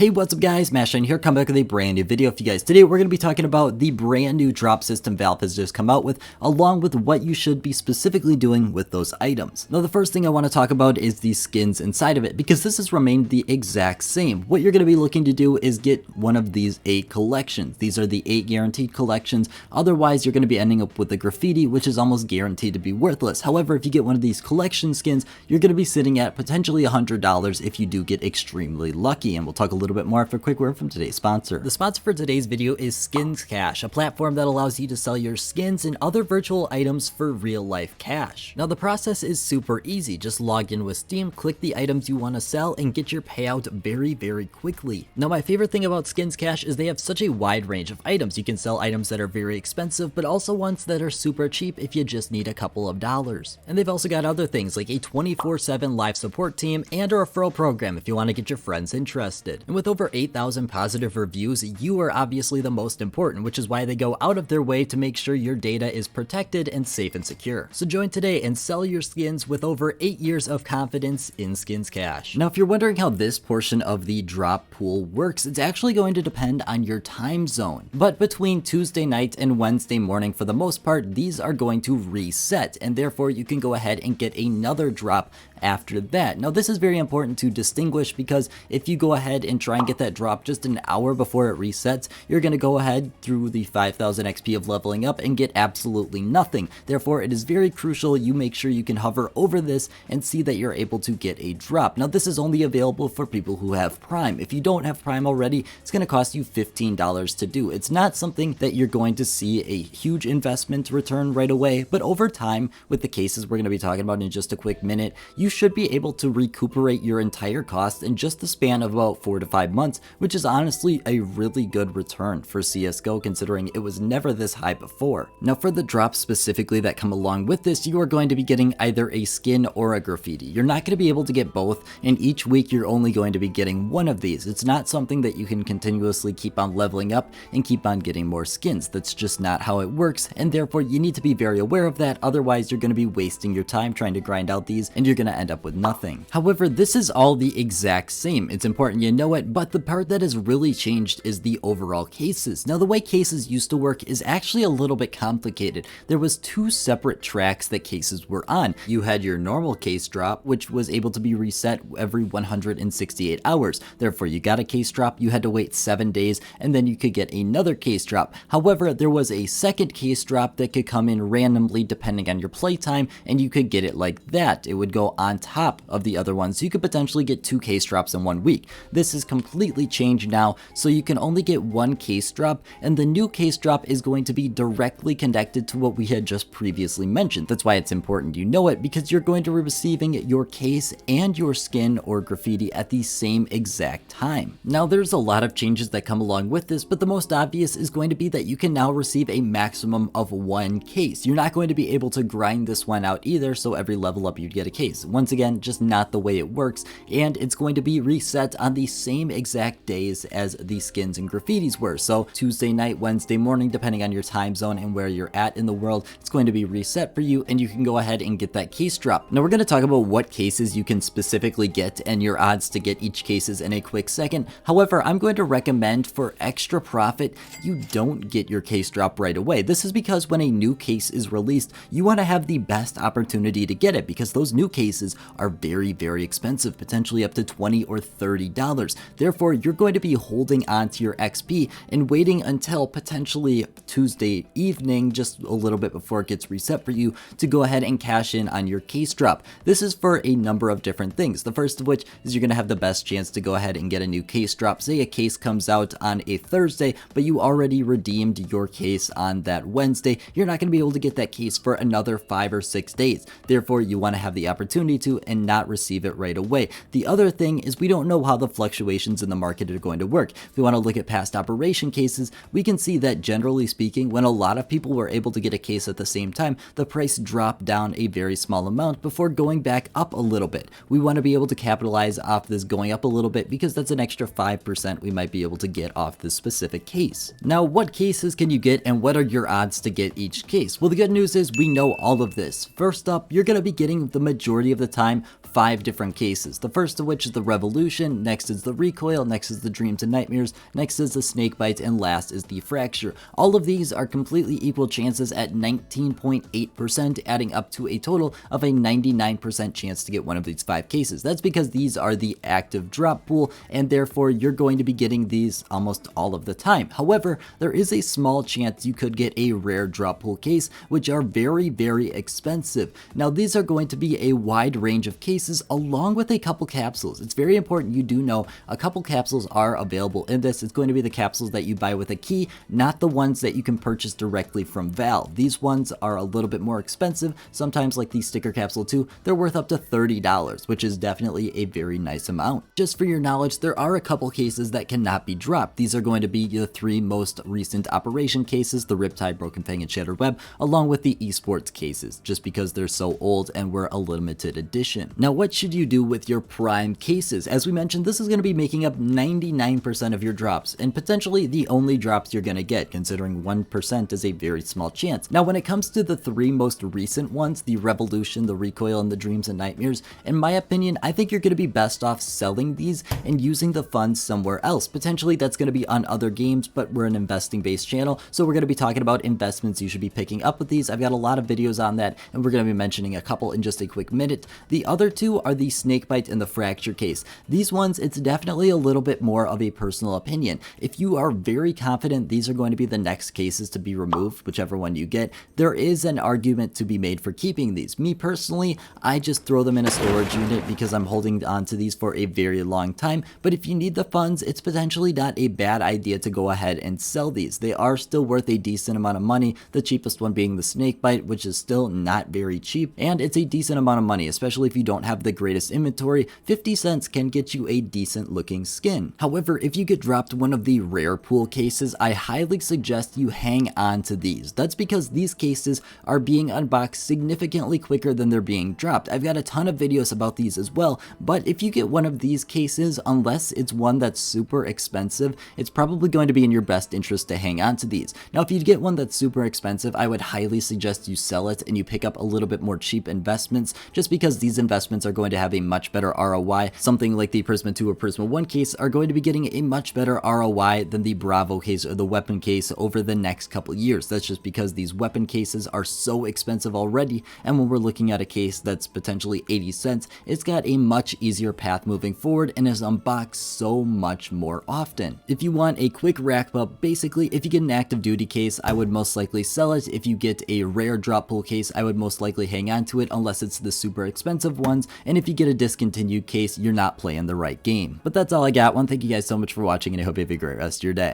Hey, what's up guys, Mashine here, come back with a brand new video for you guys. Today we're going to be talking about the brand new drop system Valve has just come out with, along with what you should be specifically doing with those items. Now the first thing I want to talk about is the skins inside of it, because this has remained the exact same. What you're going to be looking to do is get one of these 8 collections. These are the 8 guaranteed collections, otherwise you're going to be ending up with the graffiti, which is almost guaranteed to be worthless. However, if you get one of these collection skins, you're going to be sitting at potentially $100 if you do get extremely lucky, and we'll talk a little bit more after a quick word from today's sponsor. The sponsor for today's video is Skins Cash, a platform that allows you to sell your skins and other virtual items for real life cash. Now the process is super easy. Just log in with Steam, click the items you want to sell, and get your payout very quickly. Now my favorite thing about Skins Cash is they have such a wide range of items. You can sell items that are very expensive, but also ones that are super cheap if you just need a couple of dollars. And they've also got other things like a 24/7 live support team and a referral program if you want to get your friends interested. And with over 8,000 positive reviews, you are obviously the most important, which is why they go out of their way to make sure your data is protected and safe and secure. So join today and sell your skins with over 8 years of confidence in Skins Cash. Now if you're wondering how this portion of the drop pool works, it's actually going to depend on your time zone. But between Tuesday night and Wednesday morning, for the most part, these are going to reset, and therefore you can go ahead and get another drop after that. Now this is very important to distinguish, because if you go ahead and try and get that drop just an hour before it resets, you're going to go ahead through the 5,000 XP of leveling up and get absolutely nothing. Therefore it is very crucial you make sure you can hover over this and see that you're able to get a drop. Now this is only available for people who have Prime. If you don't have Prime already, it's going to cost you $15 to do. It's not something that you're going to see a huge investment return right away, but over time, with the cases we're going to be talking about in just a quick minute, you should be able to recuperate your entire cost in just the span of about 4 to 5 months, which is honestly a really good return for CSGO considering it was never this high before. Now for the drops specifically that come along with this, you are going to be getting either a skin or a graffiti. You're not going to be able to get both, and each week you're only going to be getting one of these. It's not something that you can continuously keep on leveling up and keep on getting more skins. That's just not how it works, and therefore you need to be very aware of that. Otherwise you're going to be wasting your time trying to grind out these and you're going to end up with nothing. However, this is all the exact same. It's important you know it, but the part that has really changed is the overall cases. Now the way cases used to work is actually a little bit complicated. There was 2 separate tracks that cases were on. You had your normal case drop, which was able to be reset every 168 hours. Therefore you got a case drop, you had to wait 7 days, and then you could get another case drop. However, there was a second case drop that could come in randomly depending on your playtime, and you could get it like that. It would go on top of the other ones, so you could potentially get 2 case drops in 1 week. This is completely changed now, so you can only get 1 case drop, and the new case drop is going to be directly connected to what we had just previously mentioned. That's why it's important you know it, because you're going to be receiving your case and your skin or graffiti at the same exact time. Now there's a lot of changes that come along with this, but the most obvious is going to be that you can now receive a maximum of 1 case. You're not going to be able to grind this one out either, so every level up you'd get a case. Once again, just not the way it works, and it's going to be reset on the same exact days as the skins and graffitis were. So Tuesday night, Wednesday morning, depending on your time zone and where you're at in the world, it's going to be reset for you, and you can go ahead and get that case drop. Now we're going to talk about what cases you can specifically get and your odds to get each cases in a quick second. However, I'm going to recommend for extra profit, you don't get your case drop right away. This is because when a new case is released, you want to have the best opportunity to get it, because those new cases are very expensive, potentially up to $20 or $30. Therefore, you're going to be holding on to your XP and waiting until potentially Tuesday evening, just a little bit before it gets reset for you, to go ahead and cash in on your case drop. This is for a number of different things. The first of which is you're going to have the best chance to go ahead and get a new case drop. Say a case comes out on a Thursday, but you already redeemed your case on that Wednesday. You're not going to be able to get that case for another 5 or 6 days. Therefore, you want to have the opportunity to and not receive it right away. The other thing is we don't know how the fluctuations in the market are going to work. If we want to look at past operation cases, we can see that generally speaking, when a lot of people were able to get a case at the same time, the price dropped down a very small amount before going back up a little bit. We want to be able to capitalize off this going up a little bit, because that's an extra 5% we might be able to get off this specific case. Now, what cases can you get and what are your odds to get each case? Well, the good news is we know all of this. First up, you're going to be getting the majority of the time 5 different cases. The first of which is the Revolution, next is the Recoil, next is the Dreams and Nightmares, next is the Snakebite, and last is the Fracture. All of these are completely equal chances at 19.8%, adding up to a total of a 99% chance to get one of these 5 cases. That's because these are the active drop pool, and therefore you're going to be getting these almost all of the time. However, there is a small chance you could get a rare drop pool case, which are very expensive. Now, these are going to be a wide range of cases along with a couple capsules. It's very important you do know a couple capsules are available in this. It's going to be the capsules that you buy with a key, not the ones that you can purchase directly from Valve. These ones are a little bit more expensive. Sometimes, like the sticker capsule 2, they're worth up to $30, which is definitely a very nice amount. Just for your knowledge, there are a couple cases that cannot be dropped. These are going to be the 3 most recent operation cases, the Riptide, Broken Fang, and Shattered Web, along with the esports cases, just because they're so old and were a limited edition. Now, what should you do with your prime cases? As we mentioned, this is going to be making up 99% of your drops, and potentially the only drops you're going to get, considering 1% is a very small chance. Now, when it comes to the 3 most recent ones, the Revolution, the Recoil, and the Dreams and Nightmares, in my opinion, I think you're going to be best off selling these and using the funds somewhere else. Potentially that's going to be on other games, but we're an investing based channel, so we're going to be talking about investments you should be picking up with these. I've got a lot of videos on that, and we're going to be mentioning a couple in just a quick minute. The other 2 are the Snakebite and the Fracture case. These ones, it's definitely a little bit more of a personal opinion. If you are very confident these are going to be the next cases to be removed, whichever one you get, there is an argument to be made for keeping these. Me personally, I just throw them in a storage unit because I'm holding on to these for a very long time, but if you need the funds, it's potentially not a bad idea to go ahead and sell these. They are still worth a decent amount of money, the cheapest one being the Snakebite, which is still not very cheap, and it's a decent amount of money, especially if you don't have the greatest inventory. 50 cents can get you a decent looking skin. However, if you get dropped one of the rare pool cases, I highly suggest you hang on to these. That's because these cases are being unboxed significantly quicker than they're being dropped. I've got a ton of videos about these as well, but if you get one of these cases, unless it's one that's super expensive, it's probably going to be in your best interest to hang on to these. Now, if you get one that's super expensive, I would highly suggest you sell it and you pick up a little bit more cheap investments, just because these investments are going to have a much better ROI. Something like the Prisma 2 or Prisma 1 case are going to be getting a much better ROI than the Bravo case or the weapon case over the next couple years. That's just because these weapon cases are so expensive already, and when we're looking at a case that's potentially 80 cents, it's got a much easier path moving forward and is unboxed so much more often. If you want a quick rack up, basically if you get an active duty case, I would most likely sell it. If you get a rare drop pull case, I would most likely hang on to it unless it's the super expensive ones, and if you get a discontinued case, you're not playing the right game. But that's all I got. Thank you guys so much for watching, and I hope you have a great rest of your day.